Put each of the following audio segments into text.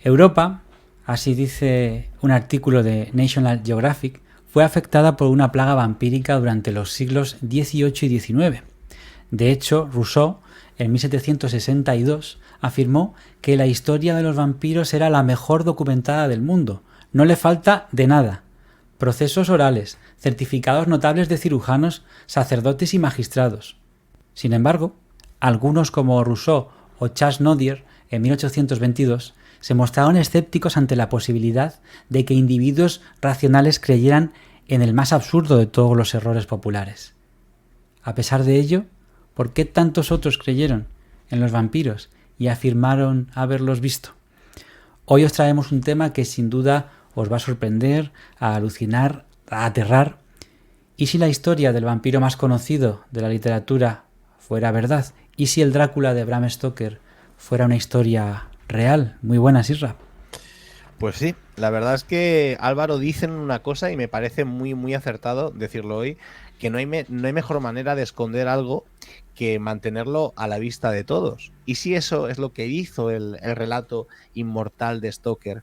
Europa, así dice un artículo de National Geographic, fue afectada por una plaga vampírica durante los siglos XVIII y XIX. De hecho, Rousseau, en 1762, afirmó que la historia de los vampiros era la mejor documentada del mundo. No le falta de nada. Procesos orales, certificados notables de cirujanos, sacerdotes y magistrados. Sin embargo, algunos como Rousseau o Charles Nodier, en 1822, se mostraron escépticos ante la posibilidad de que individuos racionales creyeran en el más absurdo de todos los errores populares. A pesar de ello, ¿por qué tantos otros creyeron en los vampiros y afirmaron haberlos visto? Hoy os traemos un tema que sin duda os va a sorprender, a alucinar, a aterrar. ¿Y si la historia del vampiro más conocido de la literatura fuera verdad? ¿Y si el Drácula de Bram Stoker fuera una historia real? Muy buenas, Isra. Pues sí, la verdad es que Álvaro dicen una cosa y me parece muy, muy acertado decirlo hoy, que no hay mejor manera de esconder algo que mantenerlo a la vista de todos. Y si eso es lo que hizo el relato inmortal de Stoker,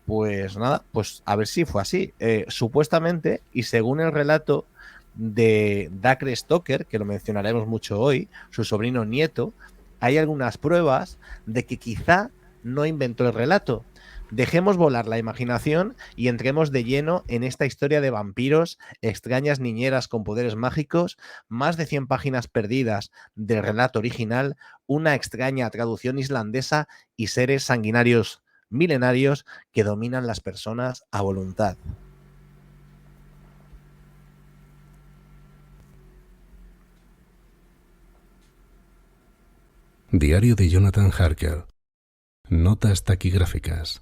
pues nada, pues a ver si fue así. Supuestamente, y según el relato de Dacre Stoker, que lo mencionaremos mucho hoy, su sobrino nieto, hay algunas pruebas de que quizá no inventó el relato. Dejemos volar la imaginación y entremos de lleno en esta historia de vampiros, extrañas niñeras con poderes mágicos, más de 100 páginas perdidas del relato original, una extraña traducción islandesa y seres sanguinarios milenarios que dominan las personas a voluntad. Diario de Jonathan Harker. Notas taquigráficas.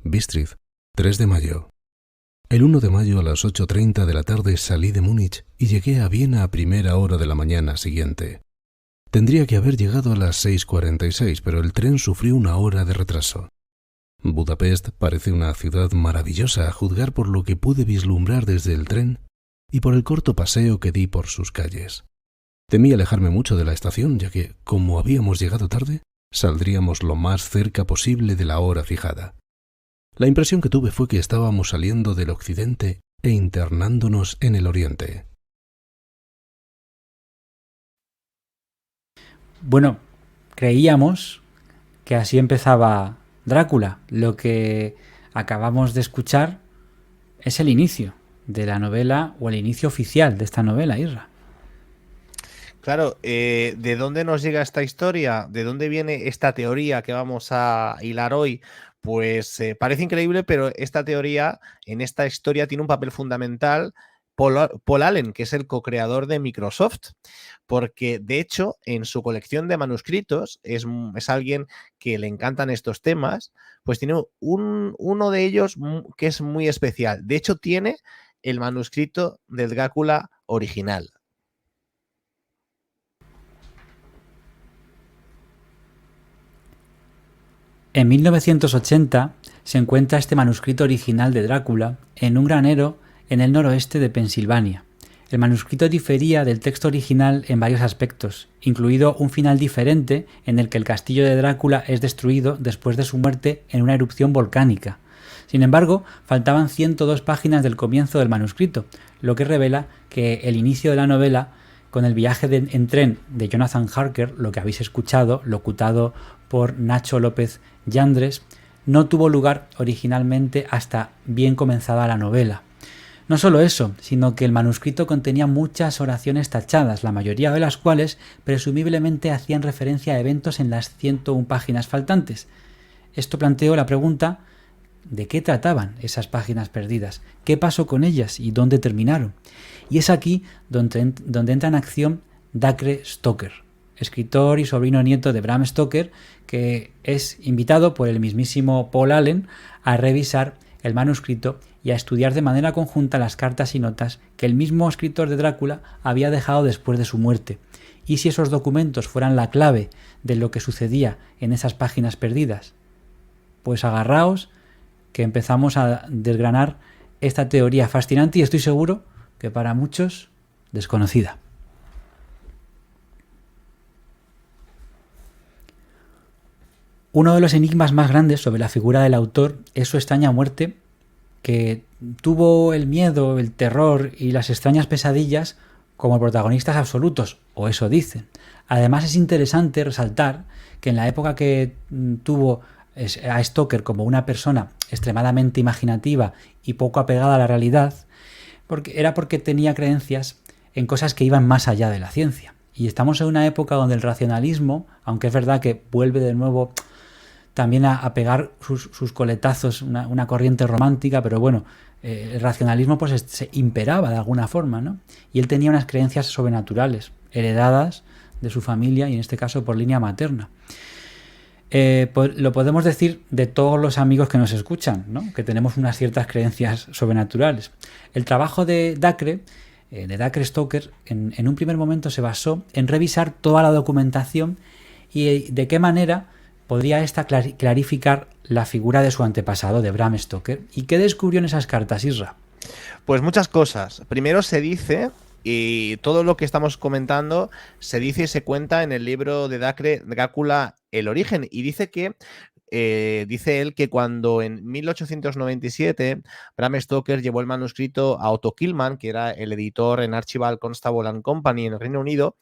Bistritz, 3 de mayo. El 1 de mayo a las 8:30 de la tarde salí de Múnich y llegué a Viena a primera hora de la mañana siguiente. Tendría que haber llegado a las 6:46, pero el tren sufrió una hora de retraso. Budapest parece una ciudad maravillosa a juzgar por lo que pude vislumbrar desde el tren y por el corto paseo que di por sus calles. Temí alejarme mucho de la estación, ya que, como habíamos llegado tarde, saldríamos lo más cerca posible de la hora fijada. La impresión que tuve fue que estábamos saliendo del occidente e internándonos en el oriente. Bueno, creíamos que así empezaba Drácula. Lo que acabamos de escuchar es el inicio de la novela o el inicio oficial de esta novela, Isra. Claro, ¿de dónde nos llega esta historia? ¿De dónde viene esta teoría que vamos a hilar hoy? Pues parece increíble, pero esta teoría en esta historia tiene un papel fundamental Paul Allen, que es el co-creador de Microsoft, porque de hecho en su colección de manuscritos es alguien que le encantan estos temas, pues tiene uno de ellos que es muy especial. De hecho tiene el manuscrito del Drácula original. En 1980 se encuentra este manuscrito original de Drácula en un granero en el noroeste de Pensilvania. El manuscrito difería del texto original en varios aspectos, incluido un final diferente en el que el castillo de Drácula es destruido después de su muerte en una erupción volcánica. Sin embargo, faltaban 102 páginas del comienzo del manuscrito, lo que revela que el inicio de la novela, con el viaje en tren de Jonathan Harker, lo que habéis escuchado, locutado por Nacho López Yandres, no tuvo lugar originalmente hasta bien comenzada la novela. No solo eso, sino que el manuscrito contenía muchas oraciones tachadas, la mayoría de las cuales presumiblemente hacían referencia a eventos en las 101 páginas faltantes. Esto planteó la pregunta: ¿de qué trataban esas páginas perdidas? ¿Qué pasó con ellas y dónde terminaron? Y es aquí donde entra en acción Dacre Stoker, escritor y sobrino nieto de Bram Stoker, que es invitado por el mismísimo Paul Allen a revisar el manuscrito y a estudiar de manera conjunta las cartas y notas que el mismo escritor de Drácula había dejado después de su muerte. ¿Y si esos documentos fueran la clave de lo que sucedía en esas páginas perdidas? Pues agarraos, que empezamos a desgranar esta teoría fascinante y estoy seguro que para muchos desconocida. Uno de los enigmas más grandes sobre la figura del autor es su extraña muerte, que tuvo el miedo, el terror y las extrañas pesadillas como protagonistas absolutos, o eso dicen. Además es interesante resaltar que en la época que tuvo a Stoker como una persona extremadamente imaginativa y poco apegada a la realidad, porque tenía creencias en cosas que iban más allá de la ciencia. Y estamos en una época donde el racionalismo, aunque es verdad que vuelve de nuevo también a pegar sus coletazos, una corriente romántica, pero bueno, el racionalismo pues se imperaba de alguna forma, ¿no? Y él tenía unas creencias sobrenaturales, heredadas de su familia y en este caso por línea materna. Lo podemos decir de todos los amigos que nos escuchan, ¿no? Que tenemos unas ciertas creencias sobrenaturales. El trabajo de Dacre Stoker, en un primer momento se basó en revisar toda la documentación y de qué manera podría esta clarificar la figura de su antepasado, de Bram Stoker. ¿Y qué descubrió en esas cartas, Isra? Pues muchas cosas. Primero se dice, y todo lo que estamos comentando se dice y se cuenta en el libro de Dacre, Drácula, el origen, y dice que dice él que cuando en 1897 Bram Stoker llevó el manuscrito a Otto Killman, que era el editor en Archibald Constable and Company en el Reino Unido,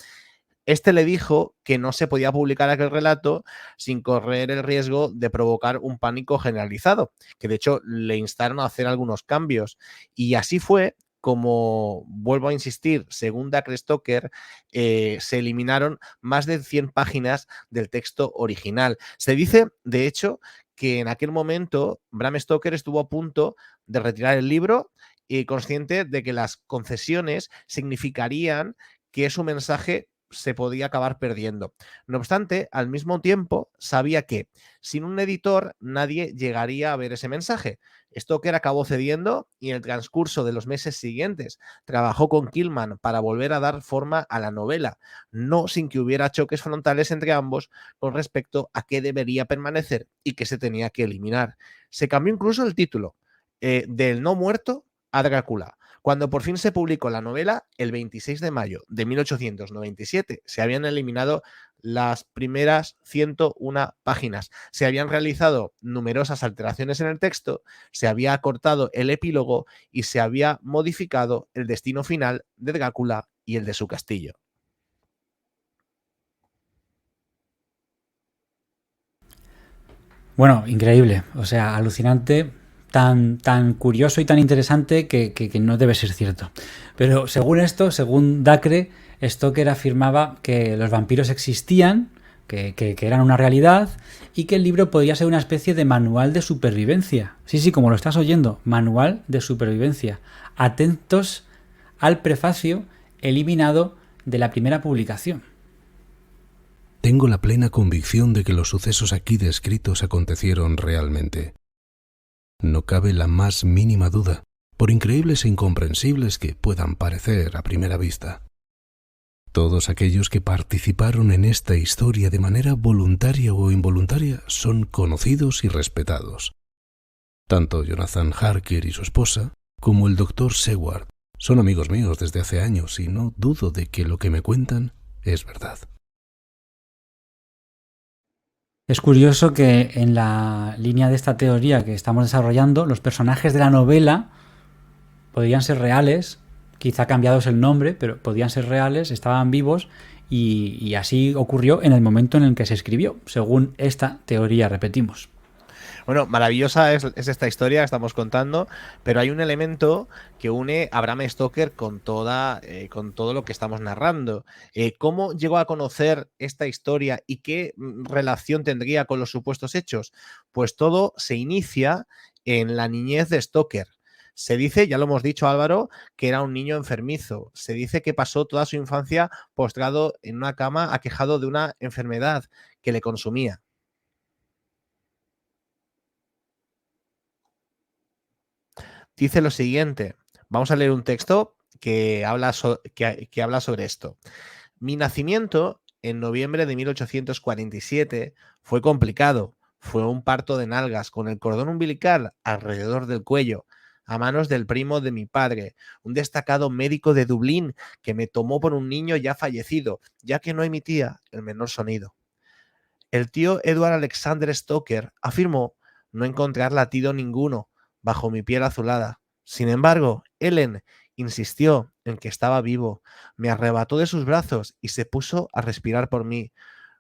este le dijo que no se podía publicar aquel relato sin correr el riesgo de provocar un pánico generalizado, que de hecho le instaron a hacer algunos cambios. Y así fue como, vuelvo a insistir, según Dacre Stoker, se eliminaron más de 100 páginas del texto original. Se dice, de hecho, que en aquel momento Bram Stoker estuvo a punto de retirar el libro y consciente de que las concesiones significarían que su mensaje se podía acabar perdiendo. No obstante, al mismo tiempo, sabía que sin un editor nadie llegaría a ver ese mensaje. Stoker acabó cediendo y en el transcurso de los meses siguientes trabajó con Killman para volver a dar forma a la novela, no sin que hubiera choques frontales entre ambos con respecto a qué debería permanecer y qué se tenía que eliminar. Se cambió incluso el título del no muerto a Drácula. Cuando por fin se publicó la novela, el 26 de mayo de 1897, se habían eliminado las primeras 101 páginas. Se habían realizado numerosas alteraciones en el texto, se había acortado el epílogo y se había modificado el destino final de Drácula y el de su castillo. Bueno, increíble, o sea, alucinante, tan curioso y tan interesante que no debe ser cierto. Pero según esto, según Dacre, Stoker afirmaba que los vampiros existían, que eran una realidad y que el libro podía ser una especie de manual de supervivencia. Sí, como lo estás oyendo, manual de supervivencia. Atentos al prefacio eliminado de la primera publicación. Tengo la plena convicción de que los sucesos aquí descritos acontecieron realmente. No cabe la más mínima duda, por increíbles e incomprensibles que puedan parecer a primera vista. Todos aquellos que participaron en esta historia de manera voluntaria o involuntaria son conocidos y respetados. Tanto Jonathan Harker y su esposa, como el Dr. Seward, son amigos míos desde hace años y no dudo de que lo que me cuentan es verdad. Es curioso que en la línea de esta teoría que estamos desarrollando, los personajes de la novela podían ser reales, quizá cambiados el nombre, pero podían ser reales, estaban vivos y así ocurrió en el momento en el que se escribió, según esta teoría, repetimos. Bueno, maravillosa es esta historia que estamos contando, pero hay un elemento que une a Bram Stoker con todo lo que estamos narrando. ¿Cómo llegó a conocer esta historia y qué relación tendría con los supuestos hechos? Pues todo se inicia en la niñez de Stoker. Se dice, ya lo hemos dicho Álvaro, que era un niño enfermizo. Se dice que pasó toda su infancia postrado en una cama aquejado de una enfermedad que le consumía. Dice lo siguiente, vamos a leer un texto que habla sobre esto. Mi nacimiento en noviembre de 1847 fue complicado. Fue un parto de nalgas con el cordón umbilical alrededor del cuello, a manos del primo de mi padre, un destacado médico de Dublín que me tomó por un niño ya fallecido, ya que no emitía el menor sonido. El tío Edward Alexander Stoker afirmó no encontrar latido ninguno bajo mi piel azulada. Sin embargo, Ellen insistió en que estaba vivo, me arrebató de sus brazos y se puso a respirar por mí,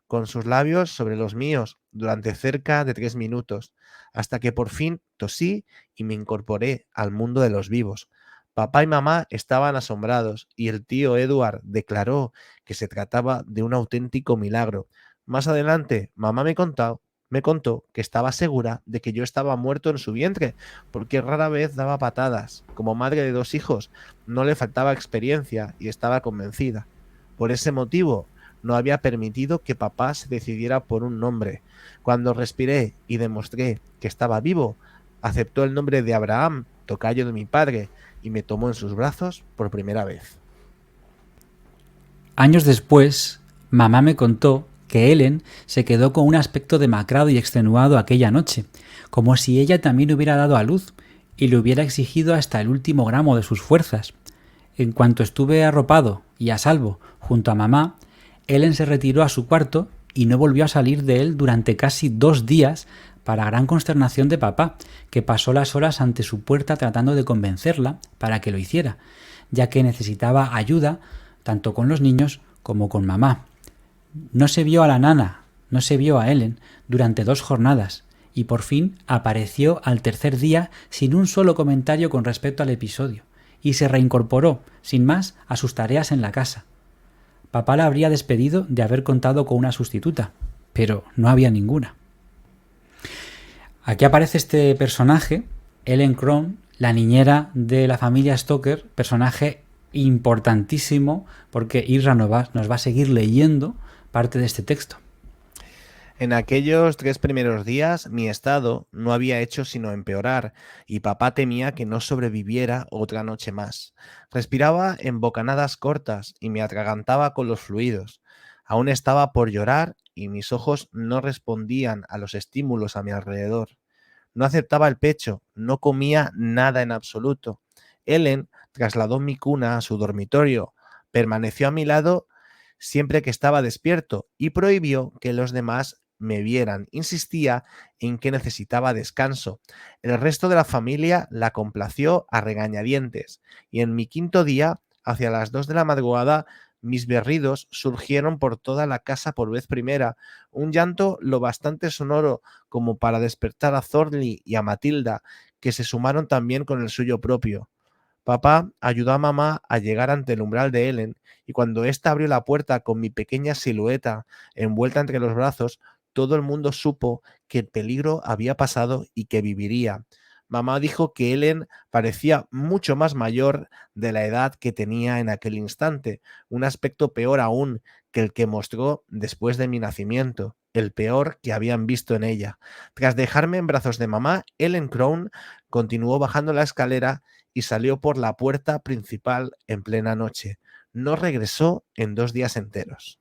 con sus labios sobre los míos durante cerca de 3 minutos, hasta que por fin tosí y me incorporé al mundo de los vivos. Papá y mamá estaban asombrados y el tío Edward declaró que se trataba de un auténtico milagro. Más adelante, mamá me contó que estaba segura de que yo estaba muerto en su vientre, porque rara vez daba patadas. Como madre de 2 hijos, no le faltaba experiencia y estaba convencida. Por ese motivo, no había permitido que papá se decidiera por un nombre. Cuando respiré y demostré que estaba vivo, aceptó el nombre de Abraham, tocayo de mi padre, y me tomó en sus brazos por primera vez. Años después, mamá me contó que Ellen se quedó con un aspecto demacrado y extenuado aquella noche, como si ella también hubiera dado a luz y le hubiera exigido hasta el último gramo de sus fuerzas. En cuanto estuve arropado y a salvo junto a mamá, Ellen se retiró a su cuarto y no volvió a salir de él durante casi 2 días, para gran consternación de papá, que pasó las horas ante su puerta tratando de convencerla para que lo hiciera, ya que necesitaba ayuda tanto con los niños como con mamá. No se vio a la nana, no se vio a Ellen durante 2 jornadas, y por fin apareció al tercer día sin un solo comentario con respecto al episodio, y se reincorporó, sin más, a sus tareas en la casa. Papá la habría despedido de haber contado con una sustituta, pero no había ninguna. Aquí aparece este personaje, Ellen Crone, la niñera de la familia Stoker, personaje importantísimo porque Isra nos va a seguir leyendo parte de este texto. En aquellos 3 primeros días mi estado no había hecho sino empeorar y papá temía que no sobreviviera otra noche más. Respiraba en bocanadas cortas y me atragantaba con los fluidos. Aún estaba por llorar y mis ojos no respondían a los estímulos a mi alrededor. No aceptaba el pecho, no comía nada en absoluto. Ellen trasladó mi cuna a su dormitorio, permaneció a mi lado siempre que estaba despierto y prohibió que los demás me vieran. Insistía en que necesitaba descanso. El resto de la familia la complació a regañadientes y en mi quinto día, hacia las 2 de la madrugada, mis berridos surgieron por toda la casa por vez primera, un llanto lo bastante sonoro como para despertar a Thornley y a Matilda, que se sumaron también con el suyo propio. Papá ayudó a mamá a llegar ante el umbral de Ellen y cuando ésta abrió la puerta con mi pequeña silueta envuelta entre los brazos, todo el mundo supo que el peligro había pasado y que viviría. Mamá dijo que Ellen parecía mucho más mayor de la edad que tenía en aquel instante, un aspecto peor aún que el que mostró después de mi nacimiento, el peor que habían visto en ella. Tras dejarme en brazos de mamá, Ellen Crone continuó bajando la escalera y salió por la puerta principal en plena noche. No regresó en 2 días enteros.